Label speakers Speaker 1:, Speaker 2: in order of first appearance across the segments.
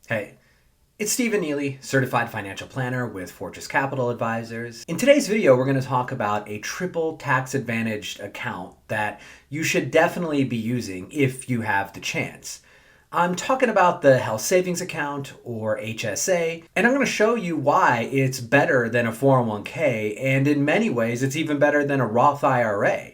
Speaker 1: Hey, it's Stephen Neely, Certified Financial Planner with Fortress Capital Advisors. In today's video, we're going to talk about a triple tax advantaged account that you should definitely be using if you have the chance. I'm talking about the health savings account, or HSA, and I'm going to show you why it's better than a 401k, and in many ways it's even better than a Roth IRA.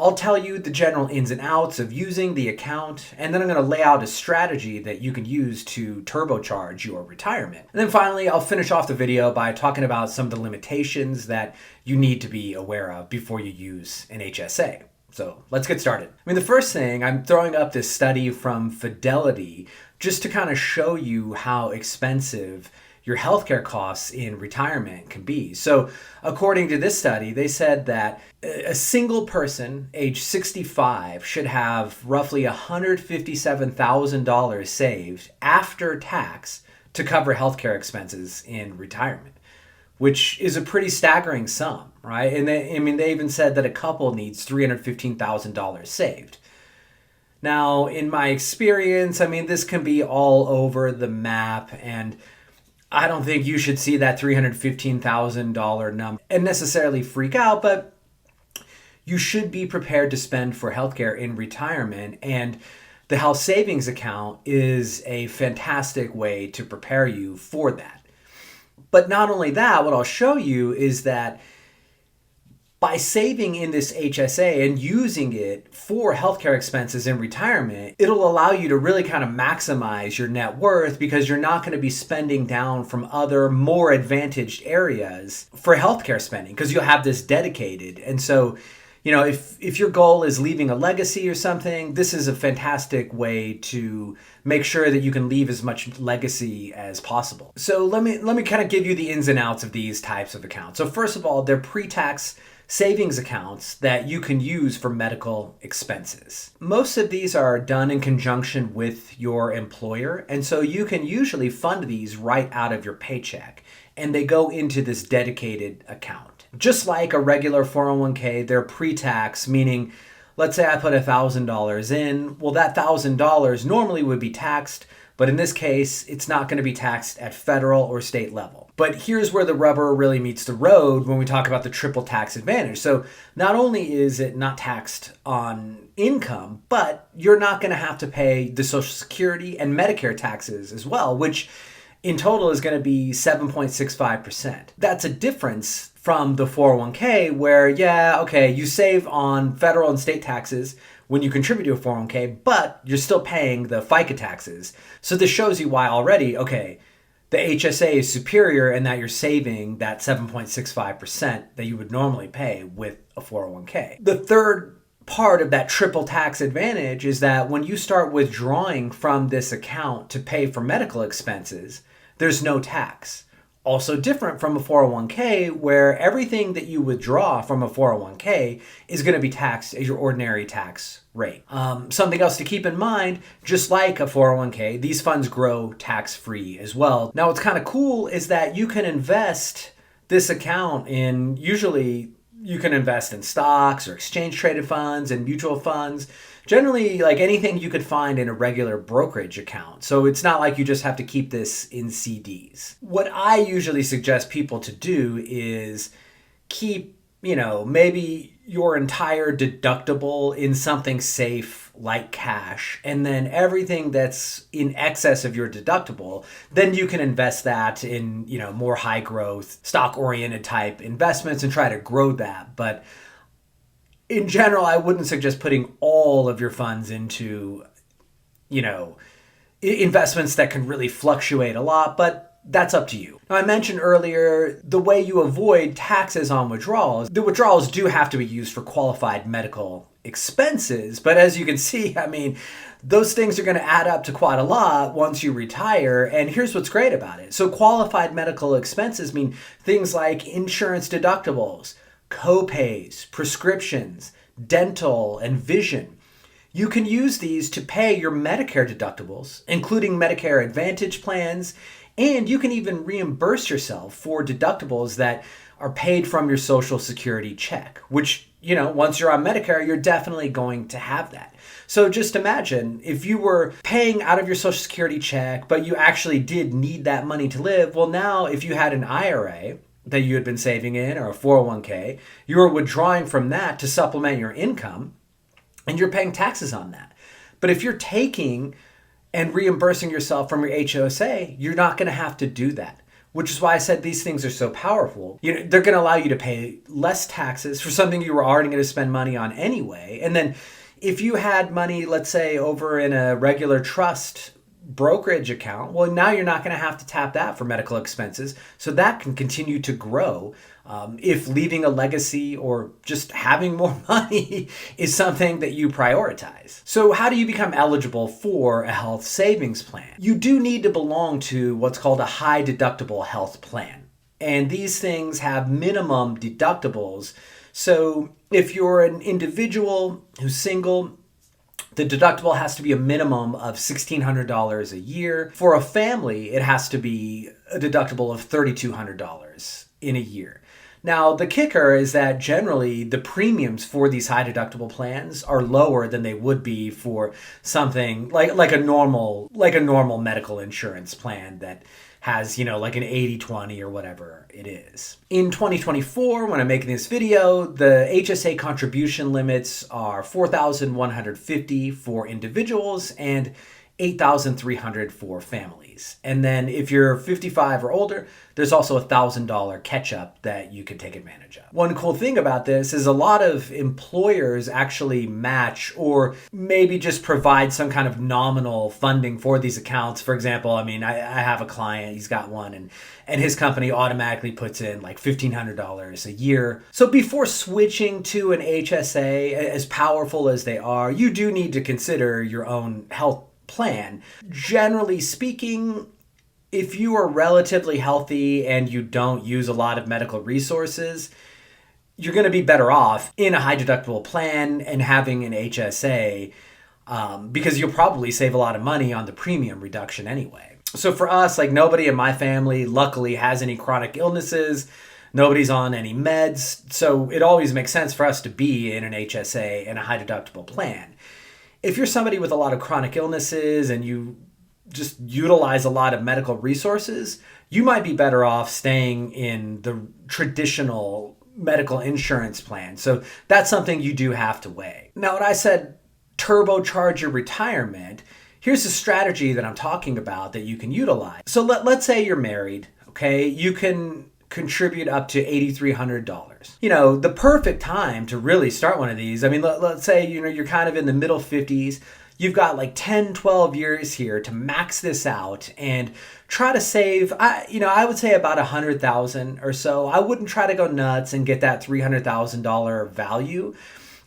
Speaker 1: I'll tell you the general ins and outs of using the account, and then I'm going to lay out a strategy that you can use to turbocharge your retirement. And then finally, I'll finish off the video by talking about some of the limitations that you need to be aware of before you use an HSA. So let's get started. The first thing, I'm throwing up this study from Fidelity just to kind of show you how expensive your healthcare costs in retirement can be. So according to this study, they said that a single person age 65 should have roughly $157,000 saved after tax to cover healthcare expenses in retirement, which is a pretty staggering sum, right? And they even said that a couple needs $315,000 saved. Now, in my experience, this can be all over the map, and I don't think you should see that $315,000 number and necessarily freak out, but you should be prepared to spend for healthcare in retirement, and the health savings account is a fantastic way to prepare you for that. But not only that, what I'll show you is that by saving in this HSA and using it for healthcare expenses in retirement, it'll allow you to really kind of maximize your net worth because you're not going to be spending down from other more advantaged areas for healthcare spending because you'll have this dedicated. And so, if your goal is leaving a legacy or something, this is a fantastic way to make sure that you can leave as much legacy as possible. So let me kind of give you the ins and outs of these types of accounts. So first of all, they're pre-tax savings accounts that you can use for medical expenses. Most of these are done in conjunction with your employer, and so you can usually fund these right out of your paycheck, and they go into this dedicated account. Just like a regular 401k, they're pre-tax, meaning let's say I put $1,000 in. Well, that $1,000 normally would be taxed, but in this case, it's not going to be taxed at federal or state level. But here's where the rubber really meets the road when we talk about the triple tax advantage. So not only is it not taxed on income, but you're not going to have to pay the Social Security and Medicare taxes as well, which in total is going to be 7.65%. That's a difference from the 401k where, you save on federal and state taxes when you contribute to a 401k, but you're still paying the FICA taxes. So this shows you why already, the HSA is superior in that you're saving that 7.65% that you would normally pay with a 401k. The third part of that triple tax advantage is that when you start withdrawing from this account to pay for medical expenses, there's no tax. Also different from a 401k where everything that you withdraw from a 401k is going to be taxed at your ordinary tax rate. Something else to keep in mind, just like a 401k, these funds grow tax-free as well. Now what's kind of cool is that you can invest this account in, usually you can invest in stocks or exchange traded funds and mutual funds. Generally, like anything you could find in a regular brokerage account. So it's not like you just have to keep this in CDs. What I usually suggest people to do is keep, maybe your entire deductible in something safe like cash, and then everything that's in excess of your deductible, then you can invest that in, more high growth, stock-oriented type investments and try to grow that. But in general, I wouldn't suggest putting all of your funds into, investments that can really fluctuate a lot, but that's up to you. Now, I mentioned earlier the way you avoid taxes on withdrawals. The withdrawals do have to be used for qualified medical expenses, but as you can see, those things are going to add up to quite a lot once you retire, and here's what's great about it. So qualified medical expenses mean things like insurance deductibles, co-pays, prescriptions, dental, and vision. You can use these to pay your Medicare deductibles, including Medicare Advantage plans, and you can even reimburse yourself for deductibles that are paid from your Social Security check, which once you're on Medicare, you're definitely going to have that. So just imagine if you were paying out of your Social Security check, but you actually did need that money to live. Well, now if you had an IRA that you had been saving in or a 401k, you were withdrawing from that to supplement your income and you're paying taxes on that. But if you're taking and reimbursing yourself from your HSA, you're not going to have to do that. Which is why I said these things are so powerful. They're going to allow you to pay less taxes for something you were already going to spend money on anyway. And then if you had money, let's say, over in a regular trust brokerage account, well, now you're not going to have to tap that for medical expenses. So that can continue to grow if leaving a legacy or just having more money is something that you prioritize. So how do you become eligible for a health savings plan? You do need to belong to what's called a high deductible health plan. And these things have minimum deductibles. So if you're an individual who's single, the deductible has to be a minimum of $1,600 a year. For a family, it has to be a deductible of $3,200 in a year. Now, the kicker is that generally the premiums for these high deductible plans are lower than they would be for something like a normal medical insurance plan that has, like an 80-20 or whatever it is. In 2024, when I'm making this video, the HSA contribution limits are $4,150 for individuals and $8,300 for families. And then if you're 55 or older, there's also a $1,000 catch-up that you can take advantage of. One cool thing about this is a lot of employers actually match or maybe just provide some kind of nominal funding for these accounts. For example, I have a client, he's got one, and his company automatically puts in like $1,500 a year. So before switching to an HSA, as powerful as they are, you do need to consider your own health plan. Generally speaking, if you are relatively healthy and you don't use a lot of medical resources, you're going to be better off in a high deductible plan and having an HSA because you'll probably save a lot of money on the premium reduction anyway. So for us, nobody in my family luckily has any chronic illnesses. Nobody's on any meds. So it always makes sense for us to be in an HSA and a high deductible plan. If you're somebody with a lot of chronic illnesses and you just utilize a lot of medical resources, you might be better off staying in the traditional medical insurance plan. So that's something you do have to weigh. Now, when I said turbocharge your retirement, here's a strategy that I'm talking about that you can utilize. So let's say you're married, okay? You can contribute up to $8,300. The perfect time to really start one of these, let's say, you're kind of in the middle 50s. You've got 10, 12 years here to max this out and try to save, I would say about $100,000 or so. I wouldn't try to go nuts and get that $300,000 value.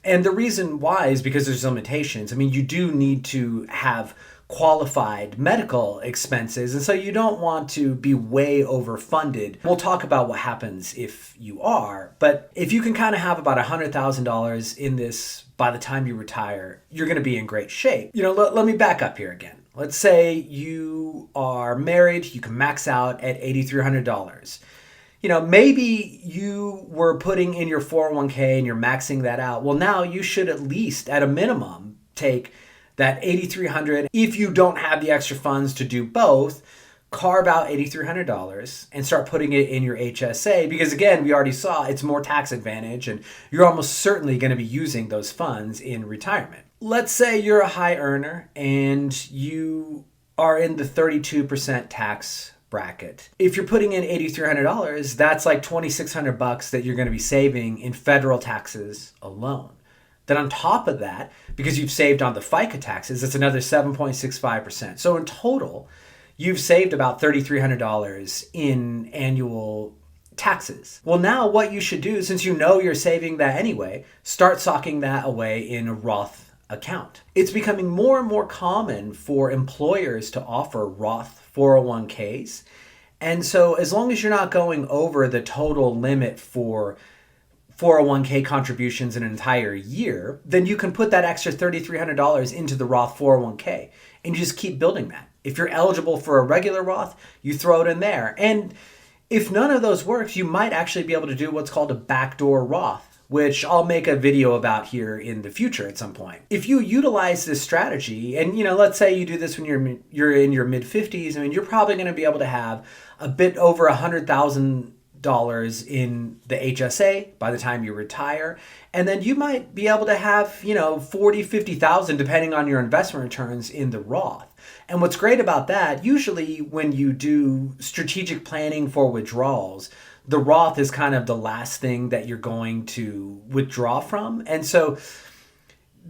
Speaker 1: And the reason why is because there's limitations. You do need to have qualified medical expenses. And so you don't want to be way overfunded. We'll talk about what happens if you are. But if you can kind of have about $100,000 in this by the time you retire, you're going to be in great shape. Let me back up here again. Let's say you are married, you can max out at $8,300. Maybe you were putting in your 401k and you're maxing that out. Well, now you should at least, at a minimum, take that $8,300. If you don't have the extra funds to do both, carve out $8,300 and start putting it in your HSA because, again, we already saw it's more tax advantage and you're almost certainly going to be using those funds in retirement. Let's say you're a high earner and you are in the 32% tax bracket. If you're putting in $8,300, that's like $2,600 that you're going to be saving in federal taxes alone. Then on top of that, because you've saved on the FICA taxes, it's another 7.65%. So in total, you've saved about $3,300 in annual taxes. Well, now what you should do, since you know you're saving that anyway, start socking that away in a Roth account. It's becoming more and more common for employers to offer Roth 401ks. And so as long as you're not going over the total limit for 401k contributions in an entire year, then you can put that extra $3,300 into the Roth 401k and you just keep building that. If you're eligible for a regular Roth, you throw it in there. And if none of those works, you might actually be able to do what's called a backdoor Roth, which I'll make a video about here in the future at some point. If you utilize this strategy, and let's say you do this when you're in your mid 50s, you're probably going to be able to have a bit over $100,000 in the HSA by the time you retire. And then you might be able to have, 40, 50,000, depending on your investment returns, in the Roth. And what's great about that, usually when you do strategic planning for withdrawals, the Roth is kind of the last thing that you're going to withdraw from. And so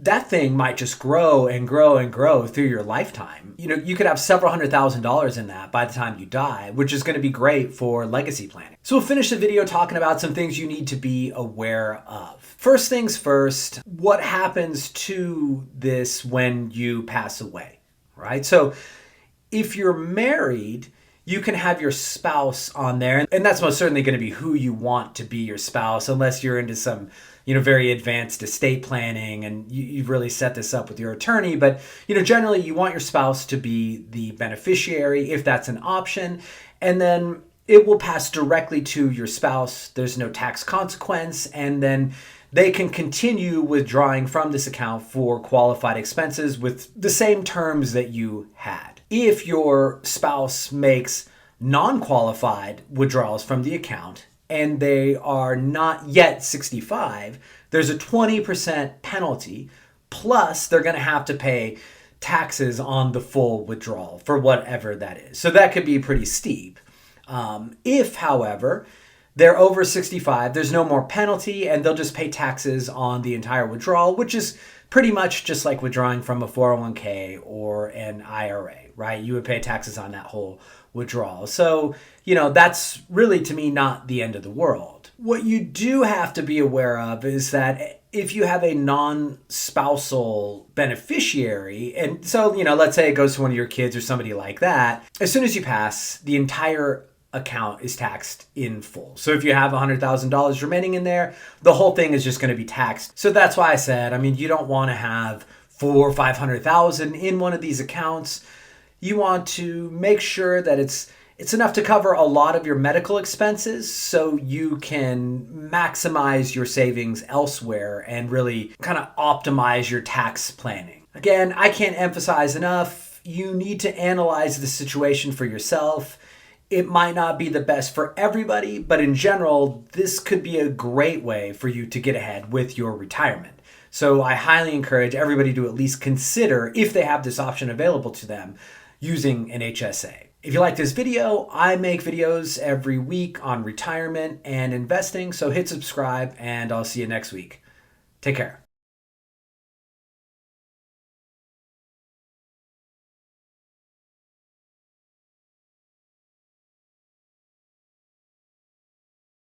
Speaker 1: that thing might just grow and grow and grow through your lifetime. You could have several $100,000 in that by the time you die, which is going to be great for legacy planning. So we'll finish the video talking about some things you need to be aware of. First things first, what happens to this when you pass away, right? So if you're married, you can have your spouse on there, and that's most certainly going to be who you want to be your spouse, unless you're into some very advanced estate planning and you've really set this up with your attorney. But generally you want your spouse to be the beneficiary if that's an option, and then it will pass directly to your spouse. There's no tax consequence, and then they can continue withdrawing from this account for qualified expenses with the same terms that you had. If your spouse makes non-qualified withdrawals from the account and they are not yet 65, there's a 20% penalty, plus they're going to have to pay taxes on the full withdrawal for whatever that is. So that could be pretty steep. If, however, they're over 65, there's no more penalty, and they'll just pay taxes on the entire withdrawal, which is pretty much just like withdrawing from a 401k or an IRA, right? You would pay taxes on that whole withdrawal. So, that's really, to me, not the end of the world. What you do have to be aware of is that if you have a non-spousal beneficiary, and so, let's say it goes to one of your kids or somebody like that, as soon as you pass, the entire account is taxed in full. So if you have $100,000 remaining in there, the whole thing is just going to be taxed. So that's why I said, you don't want to have $400,000 or $500,000 in one of these accounts. You want to make sure that it's enough to cover a lot of your medical expenses, so you can maximize your savings elsewhere and really kind of optimize your tax planning. Again, I can't emphasize enough, you need to analyze the situation for yourself. It might not be the best for everybody, but in general, this could be a great way for you to get ahead with your retirement. So I highly encourage everybody to at least consider, if they have this option available to them, using an HSA. If you like this video, I make videos every week on retirement and investing, so hit subscribe and I'll see you next week. Take care.